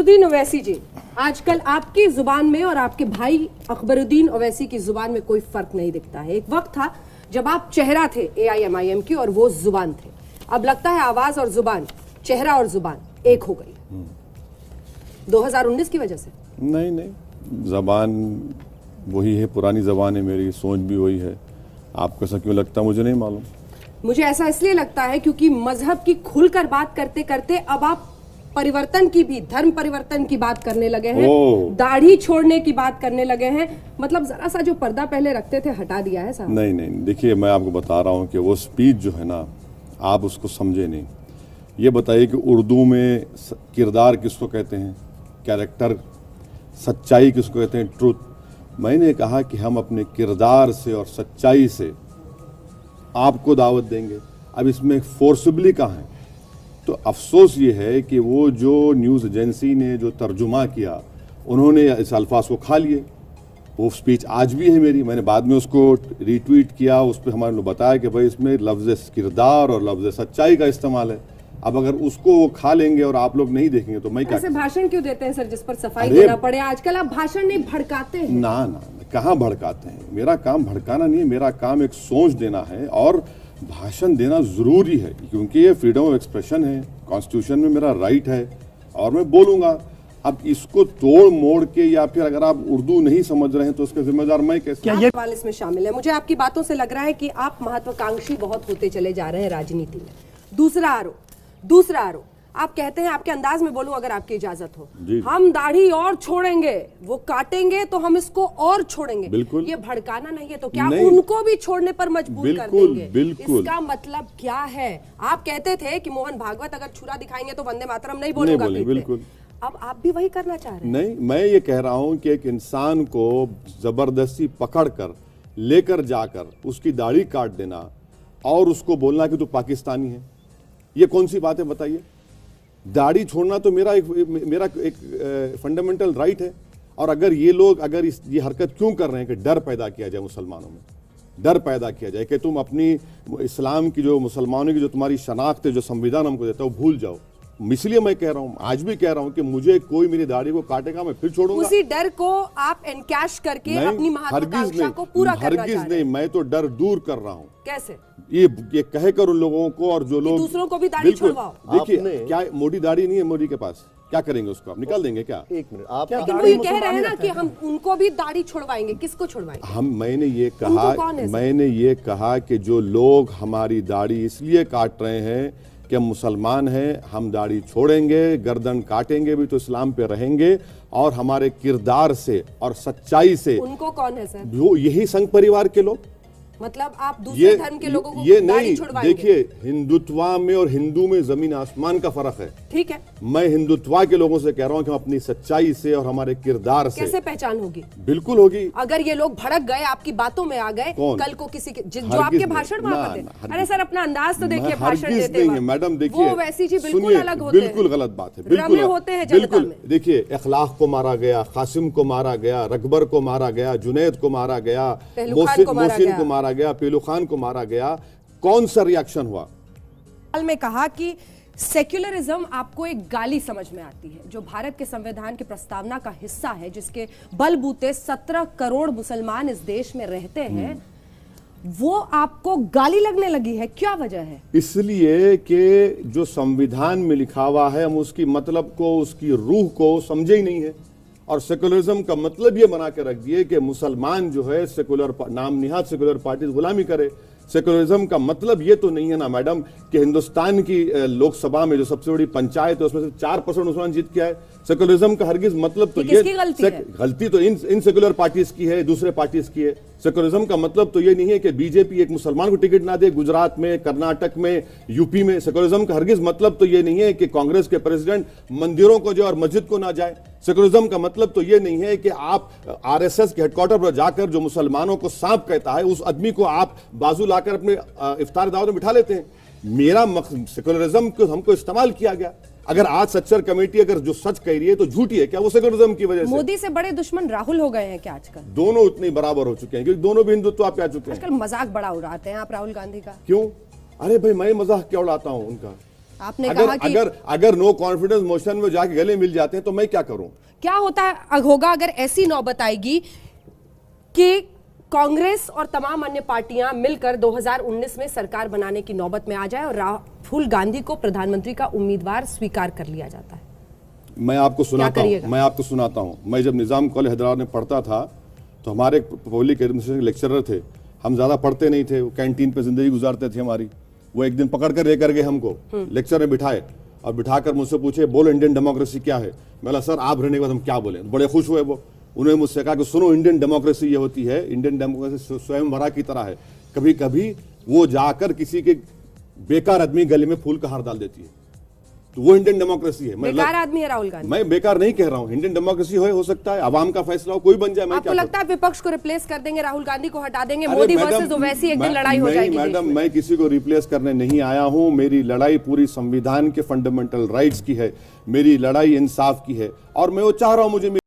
अकबरुद्दीन ओवैसी जी, आजकल आपकी जुबान में और आपके भाई अकबरुद्दीन ओवैसी की जुबान में कोई फर्क नहीं दिखता है। एक वक्त था जब आप चेहरा थे AIMIM की और वो जुबान थे। अब लगता है आवाज और जुबान, चेहरा और जुबान एक हो गई 2019 की वजह से। नहीं, जबान वही है, पुरानी जबान है, मेरी सोच भी वही है। आपको ऐसा क्यों लगता है मुझे नहीं मालूम। मुझे ऐसा इसलिए लगता है क्योंकि मजहब की खुलकर बात करते करते अब आप परिवर्तन की भी, धर्म परिवर्तन की बात करने लगे हैं, दाढ़ी छोड़ने की बात करने लगे हैं। मतलब जरा सा जो पर्दा पहले रखते थे हटा दिया है साहब। नहीं, देखिए मैं आपको बता रहा हूँ कि वो स्पीच जो है ना, आप उसको समझे नहीं। ये बताइए कि उर्दू में किरदार किसको कहते हैं, कैरेक्टर, सच्चाई किसको कहते हैं, ट्रुथ। मैंने कहा कि हम अपने किरदार से और सच्चाई से आपको दावत देंगे। अब इसमें फोर्सिबली कहाँ है? तो अफसोस ये है कि वो जो न्यूज़ एजेंसी ने जो तर्जुमा किया, उन्होंने इस अल्फाज को खा लिए। वो स्पीच आज भी है मेरी, मैंने बाद में उसको रीट्वीट किया, उस पर हमारे लोग बताया कि भाई इसमें लफ्ज़ किरदार और लफ्ज़ सच्चाई का इस्तेमाल है। अब अगर उसको वो खा लेंगे और आप लोग नहीं देखेंगे तो मैं क्या? ऐसे भाषण क्यों देते हैं सर जिस पर सफाई देना पड़े? आजकल आप भाषण नहीं भड़काते हैं। ना, कहाँ भड़काते हैं? मेरा काम भड़काना नहीं है, मेरा काम एक सोच देना है। और भाषण देना जरूरी है क्योंकि ये फ्रीडम ऑफ एक्सप्रेशन है, कॉन्स्टिट्यूशन में मेरा राइट है और मैं बोलूंगा। अब इसको तोड़ मोड़ के, या फिर अगर आप उर्दू नहीं समझ रहे हैं तो उसके जिम्मेदार मैं कैसे? क्या ये सवाल इसमें शामिल है? मुझे आपकी बातों से लग रहा है कि आप महत्वाकांक्षी बहुत होते चले जा रहे हैं राजनीति में। दूसरा आरोप आप कहते हैं, आपके अंदाज में बोलूं अगर आपकी इजाजत हो, हम दाढ़ी और छोड़ेंगे, वो काटेंगे तो हम इसको और छोड़ेंगे। बिल्कुल। ये भड़काना नहीं है तो क्या उनको भी छोड़ने पर मजबूर कर देंगे? बिल्कुल। इसका मतलब क्या है? आप कहते थे कि मोहन भागवत अगर छुरा दिखाएंगे तो वंदे मातरम नहीं बोलूंगा। बिल्कुल। अब आप भी वही करना चाह रहे हैं? नहीं, मैं ये कह रहा हूं कि एक इंसान को जबरदस्ती पकड़कर लेकर जाकर उसकी दाढ़ी काट देना और उसको बोलना कि तू पाकिस्तानी है, ये कौन सी बात है बताइए? दाढ़ी छोड़ना तो मेरा एक फंडामेंटल राइट है। और अगर ये लोग ये हरकत क्यों कर रहे हैं कि डर पैदा किया जाए मुसलमानों में, डर पैदा किया जाए कि तुम अपनी इस्लाम की, जो मुसलमानों की जो तुम्हारी शनाख्त है, जो संविधान हमको देता है, वो भूल जाओ। इसलिए मैं कह रहा हूं, आज भी कह रहा हूं कि मुझे कोई मेरी दाढ़ी को काटेगा मैं फिर छोड़ूंगा। उसी डर को आप एनकैश करके अपनी महत्वाकांक्षा को पूरा करना चाह रहे हैं। नहीं, मैं तो डर दूर कर रहा हूं। कैसे? ये कहकर उन लोगों को, और जो लोग दूसरों को भी दाढ़ी छुड़वाओ। देखिए, क्या मोटी दाढ़ी नहीं है मोदी के पास, क्या करेंगे उसको? आप निकाल देंगे क्या? एक मिनट, आप वो ये कह रहे हैं ना कि हम उनको भी दाढ़ी छुड़वाएंगे। किसको छुड़वाएंगे? मैंने ये कहा कि जो लोग हमारी दाढ़ी इसलिए काट रहे हैं कि हम मुसलमान हैं, हम दाढ़ी छोड़ेंगे, गर्दन काटेंगे भी तो इस्लाम पे रहेंगे और हमारे किरदार से और सच्चाई से। उनको कौन है सर? जो यही संघ परिवार के लोग। मतलब आप दूसरे धर्म के लोगों को ये दाढ़ी नहीं, छुड़वाएंगे? देखिए, हिंदुत्वा में और हिंदू में जमीन आसमान का फर्क है। ठीक है, मैं हिंदुत्वा के लोगों से कह रहा हूं कि हम अपनी सच्चाई से और हमारे किरदार से। कैसे पहचान होगी? बिल्कुल होगी। अगर ये लोग भड़क गए, आपकी बातों में आ गए, कल को किसी के जो आपके भाषण वहां करते। अरे सर, अपना अंदाज तो देखिए भाषण देते हैं। मैडम देखिए, वो वैसी जी बिल्कुल अलग होते हैं। बिल्कुल गलत बात है, बिल्कुल होते हैं जनता में। देखिए, इखलाक को मारा गया, कासिम को मारा गया, रकबर को मारा गया, जुनैद को मारा गया, मोहसिन को मारा गया, पेलू खान को मारा गया। कौन सा रिएक्शन हुआ? में कहा कि सेक्युलरिज्म आपको एक गाली समझ में आती है, जो भारत के संविधान की प्रस्तावना का हिस्सा है, जिसके बलबूते 17 करोड़ मुसलमान इस देश में रहते हैं, वो आपको गाली लगने लगी है। क्या वजह है? इसलिए कि जो संविधान में लिखा हुआ है, हम उसकी मतलब को, उसकी रूह को समझे ही नहीं है। और सेकुलरिज्म का मतलब ये बना के रख दिए कि मुसलमान जो है सेकुलर, नाम निहाद सेकुलर पार्टी गुलामी करे। सेकुलरिज्म का मतलब ये तो नहीं है ना मैडम कि हिंदुस्तान की लोकसभा में जो सबसे बड़ी पंचायत है उसमें से 4% मुसलमान जीत के आए। सेकुलरिज्म का हरगिज मतलब तो ये गलती तो इन सेकुलर पार्टीज की है, दूसरे पार्टीज की है। सेकुलरिज्म का मतलब तो ये नहीं है कि बीजेपी एक मुसलमान को टिकट ना दे गुजरात में, कर्नाटक में, यूपी में। सेकुलरिज्म का हरगिज मतलब तो ये नहीं है कि कांग्रेस के प्रेसिडेंट मंदिरों को जाए और मस्जिद को ना जाए। सेकुलरिज्म का मतलब तो ये नहीं है कि आप आरएसएस के हेडक्वार्टर पर जाकर जो मुसलमानों को सांप कहता है, उस आदमी को आप बाजू लाकर अपने इफ्तार दावत में बिठा लेते हैं। मेरा मकसद, सेकुलरिज्म को हमको इस्तेमाल किया गया। अगर आज सच्चर कमेटी अगर जो सच कह रही है तो झूठी है क्या? वो सेकुलरिज्म की वजह से। मोदी से बड़े दुश्मन राहुल हो गए हैं क्या आजकल? दोनों उतने बराबर हो चुके हैं क्योंकि दोनों भी हिंदुत्व पे आ चुके हैं। आजकल मजाक बड़ा उड़ाते हैं आप राहुल गांधी का। क्यों? अरे भाई, मैं मजाक क्या उड़ाता हूं उनका? आपने कहा कि अगर नो कॉन्फिडेंस मोशन में जाके गले मिल जाते हैं तो मैं क्या करूं? क्या होगा अगर ऐसी नौबत आएगी कि कांग्रेस और तमाम अन्य पार्टियां मिलकर 2019 में सरकार बनाने की नौबत में आ जाए और राहुल गांधी को प्रधानमंत्री का उम्मीदवार स्वीकार कर लिया जाता है? मैं आपको सुनाता हूं। मैं जब निजाम कॉलेज हैदराबाद में पढ़ता था तो हमारे पब्लिक एडमिनिस्ट्रेशन लेक्चरर थे। हम ज्यादा पढ़ते नहीं थे, वो कैंटीन पे जिंदगी गुजारते थे हमारी। वो एक दिन पकड़ कर लेकर गए हमको, लेक्चर में बिठाए और बिठाकर मुझसे पूछे, बोलो इंडियन डेमोक्रेसी क्या है? मैं सर आप रहने के बाद हम क्या बोले? बड़े खुश हुए वो। उन्होंने मुझसे कहा कि सुनो, इंडियन डेमोक्रेसी ये होती है, इंडियन डेमोक्रेसी स्वयंवरा की तरह है। कभी कभी वो जाकर किसी के बेकार आदमी गले में फूल का हार डाल देती है, तो वो इंडियन डेमोक्रेसी है। बेकार आदमी है राहुल गांधी? मैं बेकार नहीं कह रहा हूं, इंडियन डेमोक्रेसी हो सकता है, आवाम का फैसला हो, कोई बन जाए। आपको लगता है विपक्ष को रिप्लेस कर देंगे, राहुल गांधी को हटा देंगे, मोदी वर्सेस ओवैसी एक दिन लड़ाई हो जाएगी? मैडम, मैं किसी को रिप्लेस करने नहीं आया हूं। मेरी लड़ाई पूरी संविधान के फंडामेंटल राइट्स की है, मेरी लड़ाई इंसाफ की है और मैं वो चाह रहा हूं मुझे